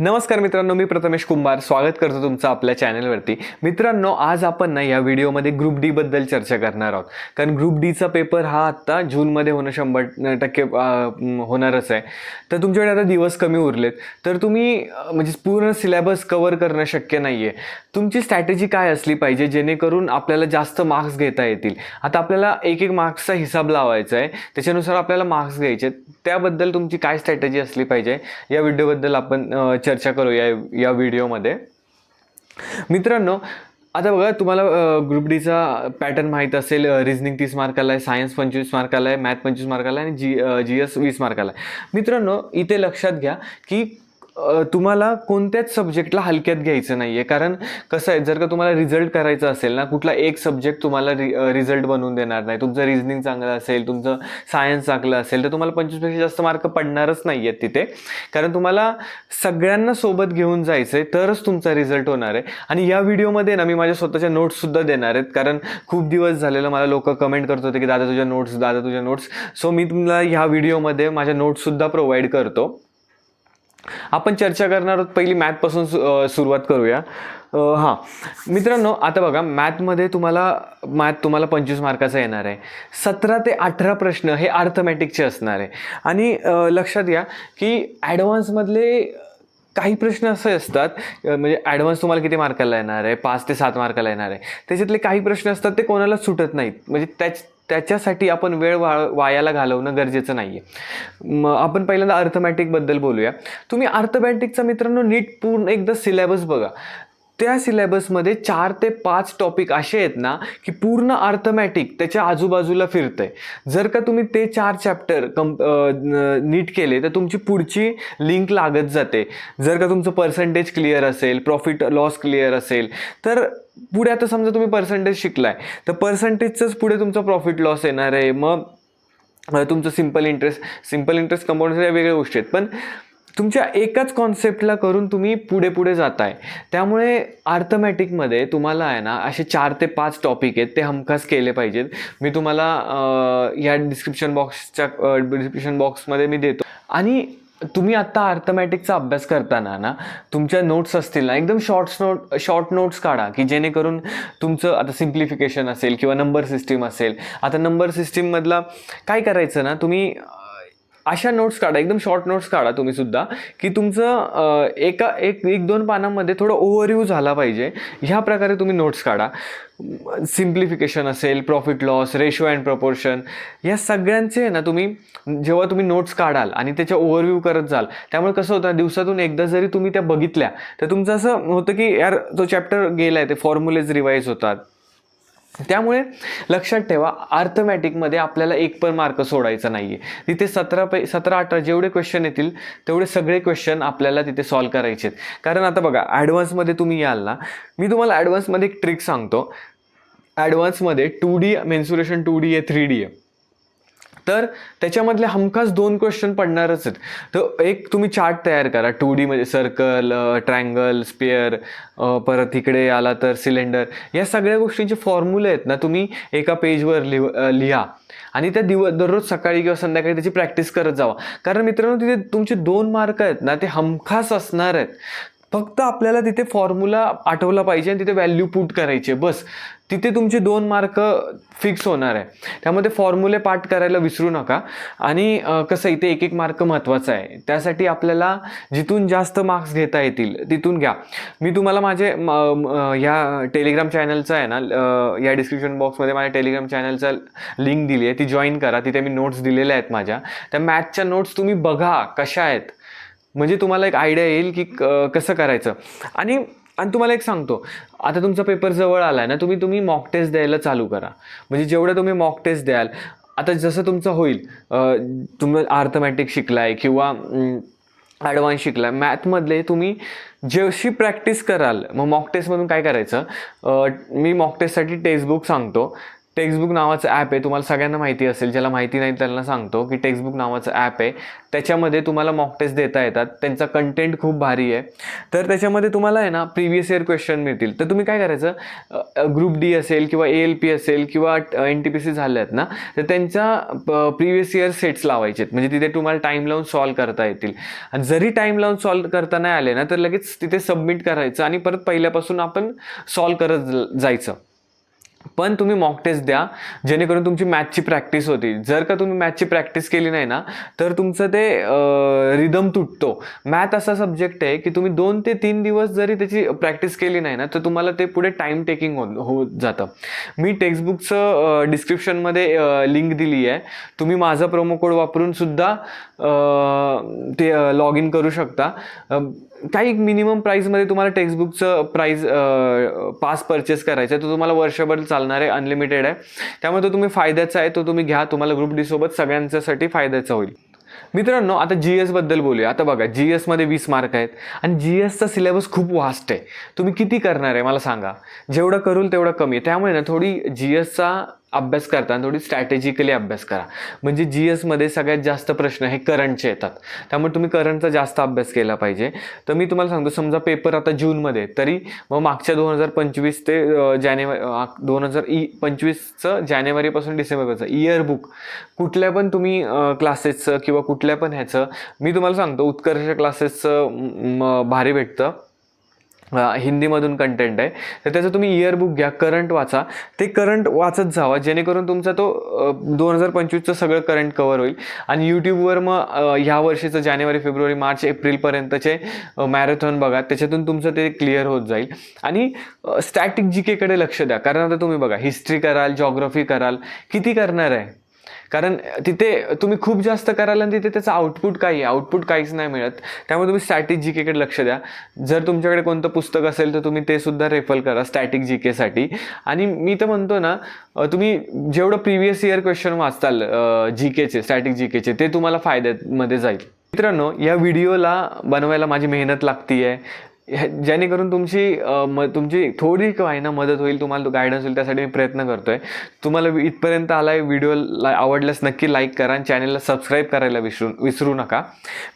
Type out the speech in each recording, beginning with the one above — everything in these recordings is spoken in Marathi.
नमस्कार मित्रांनो, मी प्रथमेश कुंभार स्वागत करतो तुमचं आपल्या चॅनलवरती. मित्रांनो, आज आपण ना या व्हिडिओमध्ये ग्रुप डी बद्दल चर्चा करणार आहोत. कारण ग्रुप डीचा पेपर हा आत्ता जूनमध्ये होणं 100% होणारच आहे. तर तुमच्याकडे आता दिवस कमी उरलेत, तर तुम्ही म्हणजे पूर्ण सिलेबस कव्हर करणं शक्य नाही आहे. तुमची स्ट्रॅटेजी काय असली पाहिजे जेणेकरून आपल्याला जास्त मार्क्स घेता येतील. आता आपल्याला एक एक मार्क्सचा हिसाब लावायचा आहे, त्याच्यानुसार आपल्याला मार्क्स घ्यायचे. त्याबद्दल तुमची काय स्ट्रॅटेजी असली पाहिजे या व्हिडिओबद्दल आपण चर्चा करूया या व्हिडिओमध्ये. मित्रांनो, आता बघा, तुम्हाला ग्रुप डीचा पॅटर्न माहीत असेल. रिझनिंग 30 मार्काला आहे, सायन्स 25 मार्काला आहे, मॅथ 25 मार्काला आहे आणि GS 20 मार्काला आहे. मित्रांनो, इथे लक्षात घ्या की तुम्हाला कोणत्याच सब्जेक्टला हलक्यात घ्यायचं नाही आहे. कारण कसं आहे, जर का तुम्हाला रिझल्ट करायचा असेल ना, कुठला एक सब्जेक्ट तुम्हाला रिझल्ट बनवून देणार नाही. तुमचं रिझनिंग चांगलं असेल, तुमचं सायन्स चांगलं असेल, तर तुम्हाला 25पेक्षा जास्त मार्क पडणारच नाही आहेत तिथे. कारण तुम्हाला सगळ्यांना सोबत घेऊन जायचं आहे, तरच तुमचा रिझल्ट होणार आहे. आणि या व्हिडिओमध्ये ना मी माझ्या स्वतःच्या नोट्ससुद्धा देणार आहेत. कारण खूप दिवस झालेलं मला लोक कमेंट करत होते की दादा तुझ्या नोट्स. सो मी तुम्हाला ह्या व्हिडिओमध्ये माझ्या नोट्ससुद्धा प्रोव्हाइड करतो. आपण चर्चा करणार आहोत. पहिली मॅथपासून सुरुवात करूया. हां मित्रांनो, आता बघा, मॅथमध्ये तुम्हाला 25 मार्काचा येणार आहे. 17 ते 18 प्रश्न हे अर्थमॅटिकचे असणार आहे. आणि लक्षात घ्या की ॲडव्हान्समधले काही प्रश्न असे असतात, म्हणजे ॲडव्हान्स तुम्हाला किती मार्काला येणार आहे, 5 ते 7 मार्काला येणार आहे. त्याच्यातले काही प्रश्न असतात ते कोणालाच सुटत नाहीत. म्हणजे त्याच्यासाठी आपण वेळ वायाला घालवणं गरजेचं नाही आहे. आपण पहिल्यांदा अर्थमॅटिकबद्दल बोलूया. तुम्ही अर्थमॅटिकचा मित्रांनो नीट पूर्ण एकदा सिलेबस बघा. त्या सिलेबसमध्ये 4 ते 5 टॉपिक असे आहेत ना की पूर्ण अर्थमॅटिक त्याच्या आजूबाजूला फिरतंय. जर का तुम्ही ते 4 चॅप्टर नीट केले तर तुमची पुढची लिंक लागत जाते. जर का तुमचं पर्सेंटेज क्लिअर असेल, प्रॉफिट लॉस क्लिअर असेल, तर पुढे आता समजा तुम्ही पर्सेंटेज शिकलाय, तर पर्सेंटेजचंच पुढे तुमचा प्रॉफिट लॉस येणार आहे. मग तुमचं सिम्पल इंटरेस्ट कंपाऊंड या वेगळ्या गोष्टी आहेत. पण तुमच्या एकाच कॉन्सेप्टला करून तुम्ही पुढे जाताय. त्यामुळे अर्थमॅटिकमध्ये तुम्हाला आहे ना असे 4 ते 5 टॉपिक आहेत, ते हमखास केले पाहिजेत. मी तुम्हाला या डिस्क्रिप्शन बॉक्समध्ये मी देतो. आणि तुम्ही आत्ता अर्थमॅटिकचा अभ्यास करताना ना तुमच्या नोट्स असतील ना, एकदम शॉर्ट नोट्स काढा की जेणेकरून तुमचं आता सिम्प्लिफिकेशन असेल किंवा नंबर सिस्टीम असेल. आता नंबर सिस्टीममधला काय करायचं ना, तुम्ही अशा नोट्स काढा, एकदम शॉर्ट नोट्स काढा तुम्ही सुद्धा, की तुमचं एक दोन पानांमध्ये थोडं ओव्हरव्ह्यू झाला पाहिजे. ह्या प्रकारे तुम्ही नोट्स काढा. सिम्प्लिफिकेशन असेल, profit loss, ratio and proportion, या सगळ्यांचे ना जेव्हा तुम्ही नोट्स काढाल आणि त्याच्या ओव्हरव्ह्यू करत जाल, त्यामुळे कसं होतं, दिवसातून एकदा जरी तुम्ही त्या बघितल्या तर तुमचं असं होतं की यार तो चॅप्टर गेलाय, ते फॉर्म्युलेज रिवाईज होतात. त्यामुळे लक्षात ठेवा, अर्थमॅटिकमध्ये आपल्याला एक पण मार्क सोडायचा नाही आहे. तिथे 17-18 जेवढे क्वेश्चन येतील तेवढे सगळे क्वेश्चन आपल्याला तिथे सॉल्व करायचे आहेत. कारण आता बघा, ॲडव्हान्समध्ये तुम्ही याल ना, मी तुम्हाला ॲडव्हान्समध्ये एक ट्रिक सांगतो. ॲडव्हान्समध्ये 2D मेन्सुरेशन 2D आहे, 3D आहे. तर त्याच्यामधले हमखास 2 क्वेश्चन पडणारच आहेत. तर एक तुम्ही चार्ट तयार करा 2D मध्ये, सर्कल, ट्रायंगल, स्पेअर, परत इकडे आला तर सिलेंडर. या सगळ्या गोष्टींचे फॉर्म्युले आहेत ना, तुम्ही एका पेजवर लिहा आणि त्या दररोज सकाळी किंवा संध्याकाळी त्याची प्रॅक्टिस करत जावा. कारण मित्रांनो, तिथे तुमचे 2 मार्क आहेत ना, ते हमखास असणार आहेत. फक्त आपल्याला तिथे फॉर्म्युला आठवला पाहिजे आणि तिथे व्हॅल्यू पुट करायचे, बस. तिथे तुमचे 2 मार्क फिक्स होणार आहे. त्यामध्ये फॉर्म्युले पाठ करायला विसरू नका. आणि कसं, इथे एक मार्क महत्त्वाचा आहे. त्यासाठी आपल्याला जिथून जास्त मार्क्स घेता येतील तिथून घ्या. मी तुम्हाला माझे या टेलिग्राम चॅनलचा आहे ना, या डिस्क्रिप्शन बॉक्समध्ये माझ्या टेलिग्राम चॅनलचा लिंक दिली आहे, ती जॉईन करा. तिथे मी नोट्स दिलेल्या आहेत माझ्या. त्या मॅथच्या नोट्स तुम्ही बघा कशा आहेत, म्हणजे तुम्हाला एक आयडिया येईल की कसं करायचं. आणि तुम्हाला एक सांगतो, आता तुमचा पेपर जवळ आला आहे ना, तुम्ही मॉक टेस्ट द्यायला चालू करा. म्हणजे जेवढं तुम्ही मॉक टेस्ट द्याल, आता जसं तुमचं होईल, तुम्ही अर्थमॅटिक शिकलाय किंवा ॲडव्हान्स शिकलाय, मॅथमधले तुम्ही जशी प्रॅक्टिस कराल, मग मॉक टेस्टमधून काय करायचं, मी मॉक टेस्टसाठी टेक्स्टबुक सांगतो. टेक्स्टबुक नावाचं ॲप आहे, तुम्हाला सगळ्यांना माहिती असेल. ज्याला माहिती नाही त्यांना सांगतो की टेक्स्टबुक नावाचं ॲप आहे. त्याच्यामध्ये तुम्हाला मॉक टेस्ट देता येतात. त्यांचा कंटेंट खूप भारी आहे. तर त्याच्यामध्ये तुम्हाला आहे ना प्रिव्हियस इयर क्वेश्चन मिळतील. तर तुम्ही काय करायचं, ग्रुप डी असेल किंवा ALP असेल किंवा NTPC झाले आहेत ना, तर त्यांच्या प्रिव्हियस इयर सेट्स लावायचे आहेत. म्हणजे तिथे तुम्हाला टाईम लावून सॉल्व करता येतील. आणि जरी टाईम लावून सॉल्व करता नाही आले ना, तर लगेच तिथे सबमिट करायचं आणि परत पहिल्यापासून आपण सॉल्व करत जायचं. पण तुम्ही मॉक टेस्ट द्या, जेणेकरून तुमची मॅथची प्रॅक्टिस होती. जर का तुम्ही मॅथची प्रॅक्टिस केली नाही ना, तर तुमचं ते रिदम तुटतो. मॅथ असा सब्जेक्ट आहे की तुम्ही 2 ते 3 दिवस जरी त्याची प्रॅक्टिस केली नाही ना, तर तुम्हाला ते पुढे टाईम टेकिंग होत जातं. मी टेक्स्टबुकचं डिस्क्रिप्शनमध्ये लिंक दिली आहे. तुम्ही माझा प्रोमो कोड वापरून सुद्धा ते लॉग इन करू शकता. काही मिनिमम प्राईजमध्ये तुम्हाला टेक्स्टबुकचं प्राईज पास परचेस करायचं आहे. तो तुम्हाला वर्षभर चालणार आहे, अनलिमिटेड आहे. त्यामुळे तो तुम्ही फायद्याचा आहे, तो तुम्ही घ्या. तुम्हाला ग्रुप डी सोबत सगळ्यांच्यासाठी फायद्याचा होईल. मित्रांनो, आता GS बद्दल बोलूया. आता बघा, GS मध्ये 20 मार्क आहेत आणि GSचा सिलेबस खूप वास्ट आहे. तुम्ही किती करणार आहे मला सांगा. जेवढं करूल तेवढं कमी आहे. त्यामुळे ना थोडी GSचा अभ्यास करताना थोडी स्ट्रॅटेजिकली अभ्यास करा. म्हणजे GS मध्ये सगळ्यात जास्त प्रश्न हे करंटचे येतात. त्यामुळे तुम्ही करंटचा जास्त अभ्यास केला पाहिजे. तर मी तुम्हाला सांगतो, समजा पेपर आता जूनमध्ये, तरी मग मागच्या 2025 ते जानेवारी 2025चं जानेवारीपासून डिसेंबरचं इयर बुक कुठल्या पण तुम्ही क्लासेसचं किंवा कुठल्या पण ह्याचं, मी तुम्हाला सांगतो उत्कर्ष क्लासेसचं भारी भेटतं. हिंदीमधून कंटेंट आहे. तर त्याचं तुम्ही इयरबुक घ्या, करंट वाचा. ते करंट वाचत जावा, जेणेकरून तुमचा तो 2025चं सगळं करंट कव्हर होईल. आणि यूट्यूबवर मग ह्या वर्षीचं जानेवारी, फेब्रुवारी, मार्च, एप्रिलपर्यंतचे मॅरेथॉन बघा. त्याच्यातून तुमचं ते क्लिअर होत जाईल. आणि स्टॅटिक GK कडे लक्ष द्या. कारण आता तुम्ही बघा, हिस्ट्री कराल, जॉग्राफी कराल, किती करणार आहे. कारण तिथे तुम्ही खूप जास्त कराल आणि तिथे त्याचं आउटपुट काहीच नाही मिळत. त्यामुळे तुम्ही स्टॅटिक GK कडे लक्ष द्या. जर तुमच्याकडे कोणतं पुस्तक असेल तर तुम्ही ते सुद्धा रेफर करा स्टॅटिक GK साठी. आणि मी तर म्हणतो ना, तुम्ही जेवढं प्रिव्हियस इयर क्वेश्चन वाचताल GKचे, स्टॅटिक GKचे, ते तुम्हाला फायद्यामध्ये जाईल. मित्रांनो, या व्हिडिओला बनवायला माझी मेहनत लागते, जेणेकरून तुमची थोडी काही ना मदत होईल, तुम्हाला गायडन्स होईल, त्यासाठी मी प्रयत्न करतोय. तुम्हाला इथपर्यंत आलाय, व्हिडिओला आवडल्यास नक्की लाईक करा आणि चॅनलला सबस्क्राईब करायला विसरू नका.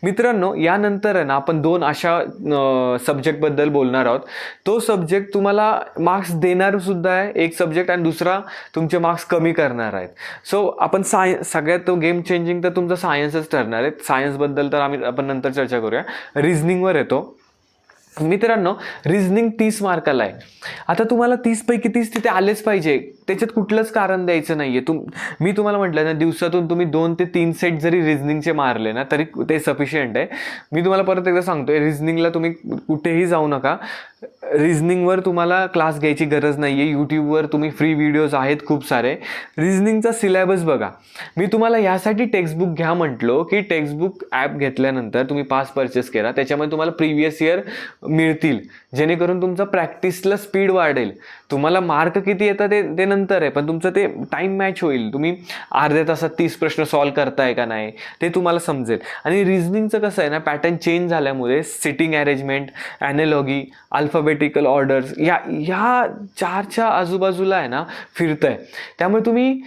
मित्रांनो, यानंतर आहे ना आपण 2 अशा सब्जेक्टबद्दल बोलणार आहोत. तो सब्जेक्ट तुम्हाला मार्क्स देणार सुद्धा आहे एक सब्जेक्ट, आणि दुसरा तुमचे मार्क्स कमी करणार आहेत. सो आपण सगळ्यात तो गेम चेंजिंग तर तुमचा सायन्सच ठरणार आहे. सायन्सबद्दल तर आपण नंतर चर्चा करूया. रिझनिंगवर येतो. मित्रांनो, रिझनिंग 30 मार्काला आहे. आता तुम्हाला 30 पैकी 30 तिथे आलेच पाहिजे. त्याच्यात कुठलंच कारण द्यायचं नाहीये. मी तुम्हाला म्हटलं ना, दिवसातून तुम्ही 2 ते 3 सेट जरी रिझनिंगचे मारले ना, तरी ते सफिशियंट आहे. मी तुम्हाला परत एकदा सांगतोय, रिझनिंगला तुम्ही कुठेही जाऊ नका. रिझनिंगवर तुम्हाला क्लास घ्यायची गरज नाहीये. यूट्यूबवर तुम्ही फ्री व्हिडिओज आहेत खूप सारे. रिझनिंगचा सिलेबस बघा. मी तुम्हाला यासाठी टेक्स्टबुक घ्या म्हटलो की टेक्स्टबुक ॲप घेतल्यानंतर तुम्ही पास परचेस करा. त्याच्यामध्ये तुम्हाला प्रिव्हियस इयर मिळतील, जेणेकरून तुमचा प्रॅक्टिसला स्पीड वाढेल. तुम्हाला मार्क किती येतात ते नंतर आहे, पण तुमचं ते टाईम मॅच होईल. तुम्ही अर्ध्या तासात 30 प्रश्न सॉल्व करताय का नाही ते तुम्हाला समजेल. आणि रिझनिंगचं कसं आहे ना, पॅटर्न चेंज झाल्यामुळे सिटिंग अरेंजमेंट, ॲनालॉगी, अल्फाबेटिकल ऑर्डर्स ह्या 4च्या आजूबाजूला आहे ना फिरतंय. त्यामुळे तुम्ही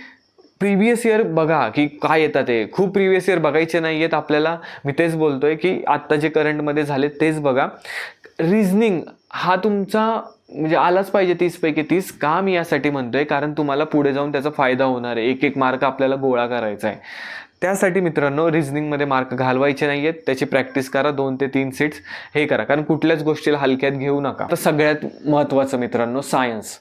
प्रिव्हियस इयर बघा की काय येतात. ते खूप प्रिव्हियस इयर बघायचे नाही आहेत आपल्याला. मी तेच बोलतोय की आत्ता जे करंटमध्ये झाले तेच बघा. रिझनिंग हा तुमचा म्हणजे आलाच पाहिजे 30 पैकी 30. का मी यासाठी म्हणतोय, कारण तुम्हाला पुढे जाऊन त्याचा फायदा होणार आहे. एक मार्क आपल्याला गोळा करायचा आहे. त्यासाठी मित्रांनो, रिझनिंगमध्ये मार्क घालवायचे नाही आहेत. त्याची प्रॅक्टिस करा. 2 ते 3 सीट्स हे करा, कारण कुठल्याच गोष्टीला हलक्यात घेऊ नका. तर सगळ्यात महत्त्वाचं मित्रांनो, सायन्स.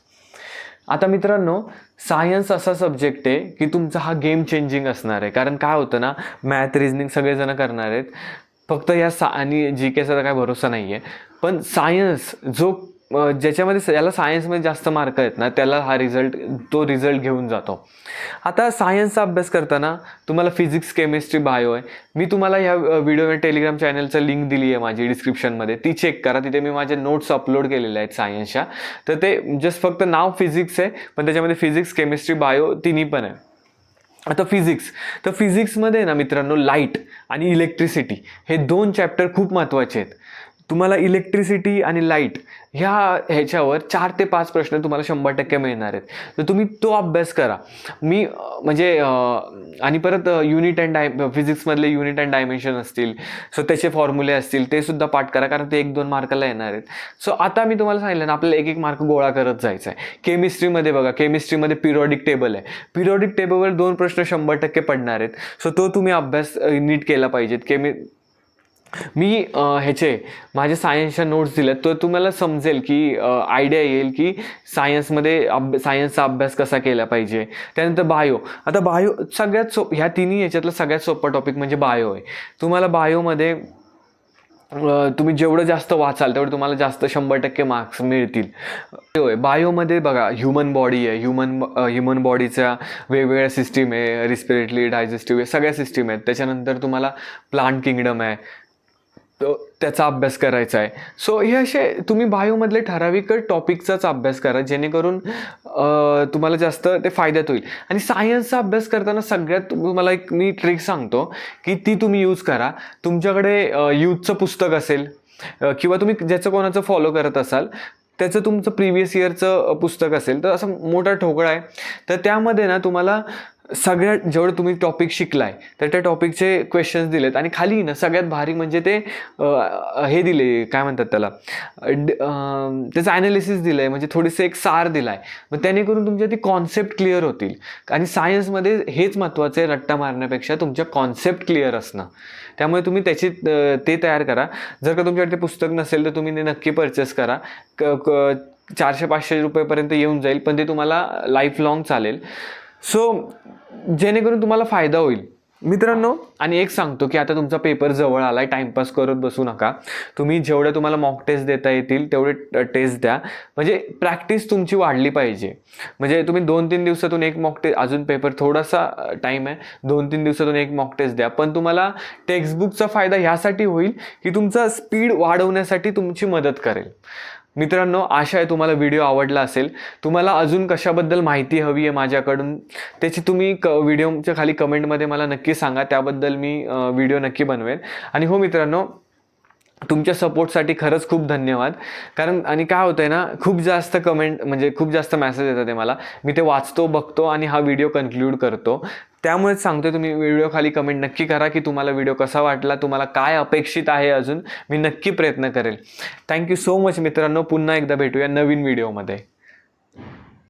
आता मित्रांनो, सायन्स असा सब्जेक्ट आहे की तुमचा हा गेम चेंजिंग असणार आहे. कारण काय होतं ना, मॅथ, रिझनिंग सगळेजण करणार आहेत. फक्त आणि GKचा तर काय भरोसा नाही आहे. पण सायन्स ज्याच्यामध्ये याला सायन्समध्ये जास्त मार्क आहेत ना, त्याला तो रिझल्ट घेऊन जातो. आता सायन्सचा अभ्यास करताना तुम्हाला फिजिक्स, केमिस्ट्री, बायो आहे. मी तुम्हाला ह्या व्हिडिओमध्ये टेलिग्राम चॅनलचं लिंक दिली आहे माझी डिस्क्रिप्शनमध्ये. ती चेक करा. तिथे मी माझे नोट्स अपलोड केलेले आहेत सायन्सच्या. तर ते जस्ट फक्त नाव फिजिक्स आहे, पण त्याच्यामध्ये फिजिक्स, केमिस्ट्री, बायो तिन्ही पण आहे. आता फिजिक्समध्ये ना मित्रांनो, लाईट आणि इलेक्ट्रिसिटी हे 2 चॅप्टर खूप महत्त्वाचे आहेत. तुम्हाला इलेक्ट्रिसिटी आणि लाईट ह्याच्यावर 4 ते 5 प्रश्न तुम्हाला 100% मिळणार आहेत. तर तुम्ही तो अभ्यास करा. मी म्हणजे आणि परत युनिट अँड फिजिक्समधले युनिट अँड डायमेन्शन असतील, सो त्याचे फॉर्म्युले असतील ते सुद्धा पाठ करा, कारण ते 1-2 मार्काला येणार आहेत. सो आता मी तुम्हाला सांगितलं ना, आपल्याला 1-1 मार्क गोळा करत जायचं आहे. केमिस्ट्रीमध्ये बघा, केमिस्ट्रीमध्ये पिरियॉडिक टेबल आहे. पिरियॉडिक टेबलवर 2 प्रश्न 100% पडणार आहेत. सो तो तुम्ही अभ्यास नीट केला पाहिजेत. मी ह्याचे माझे सायन्सच्या नोट्स दिल्यात, तर तुम्हाला समजेल की आयडिया येईल की सायन्सचा अभ्यास कसा केला पाहिजे. त्यानंतर बायो. आता बायो सगळ्यात ह्या तिन्ही ह्याच्यातला सगळ्यात सोपा टॉपिक म्हणजे बायो आहे. तुम्हाला बायोमध्ये तुम्ही जेवढं जास्त वाचाल तेवढं तुम्हाला जास्त 100% मार्क्स मिळतील. होय, बायोमध्ये बघा ह्युमन बॉडी आहे. ह्युमन बॉडीच्या वेगवेगळ्या सिस्टीम आहे, रिस्पिरेटरी, डायजेस्टिव्ह, सगळ्या सिस्टीम आहेत. त्याच्यानंतर तुम्हाला प्लांट किंगडम आहे, त्याचा अभ्यास करायचा आहे. सो हे असे तुम्ही बायोमधले ठराविक टॉपिकचाच अभ्यास करा, जेणेकरून तुम्हाला जास्त ते फायद्यात होईल. आणि सायन्सचा अभ्यास करताना सगळ्यात तुम्हाला एक मी ट्रिक सांगतो की ती तुम्ही यूज करा. तुमच्याकडे यूथचं पुस्तक असेल किंवा तुम्ही ज्याचं कोणाचं फॉलो करत असाल त्याचं तुमचं प्रिव्हियस इयरचं पुस्तक असेल, तर असं मोठा ठोकळा आहे, तर त्यामध्ये ना तुम्हाला सगळ्यात जेवढं तुम्ही टॉपिक शिकलाय तर त्या टॉपिकचे क्वेश्चन्स दिलेत आणि खाली ना सगळ्यात भारी म्हणजे ते हे दिले, काय म्हणतात त्याला, त्याचं ॲनालिसिस दिलं आहे, म्हणजे थोडीसं एक सार दिला आहे. मग त्यानेकरून तुमच्या ती कॉन्सेप्ट क्लिअर होतील. आणि सायन्समध्ये हेच महत्त्वाचं आहे, रट्टा मारण्यापेक्षा तुमच्या कॉन्सेप्ट क्लिअर असणं. त्यामुळे तुम्ही ते तयार करा. जर का तुमच्याकडे ते पुस्तक नसेल तर तुम्ही ते नक्की परचेस करा. 400-500 रुपयेपर्यंत येऊन जाईल, पण ते तुम्हाला लाईफ लाँग चालेल. सो जेणेकरून तुम्हाला फायदा होईल मित्रांनो. आणि एक सांगतो की आता तुमचा पेपर जवळ आला आहे, टाईमपास करत बसू नका. तुम्ही जेवढे तुम्हाला मॉक टेस्ट देता येतील तेवढे टेस्ट द्या, म्हणजे प्रॅक्टिस तुमची वाढली पाहिजे. म्हणजे तुम्ही 2-3 दिवसातून एक मॉक टेस्ट, अजून पेपर थोडासा टाईम आहे, 2-3 दिवसातून एक मॉक टेस्ट द्या. पण तुम्हाला टेक्स्टबुकचा फायदा ह्यासाठी होईल की तुमचा स्पीड वाढवण्यासाठी तुमची मदत करेल. मित्रांनो, आशा आहे तुम्हाला व्हिडिओ आवडला असेल. तुम्हाला अजून कशाबद्दल माहिती हवी आहे माझ्याकडून त्याची तुम्ही व्हिडिओच्या खाली कमेंटमध्ये मला नक्की सांगा, त्याबद्दल मी व्हिडिओ नक्की बनवेन. आणि हो मित्रांनो, तुमच्या सपोर्टसाठी खरंच खूप धन्यवाद. कारण आणि काय होतं आहे ना, खूप जास्त कमेंट म्हणजे खूप जास्त मेसेज येतात ते मला, मी ते वाचतो, बघतो आणि हा व्हिडिओ कन्क्लूड करतो. त्यामुळेच सांगतो, तुम्ही व्हिडिओ खाली कमेंट नक्की करा की तुम्हाला व्हिडिओ कसा वाटला, तुम्हाला काय अपेक्षित आहे अजून. मी नक्की प्रयत्न करेल. थँक्यू सो मच मित्रांनो. पुन्हा एकदा भेटूया नवीन व्हिडिओमध्ये.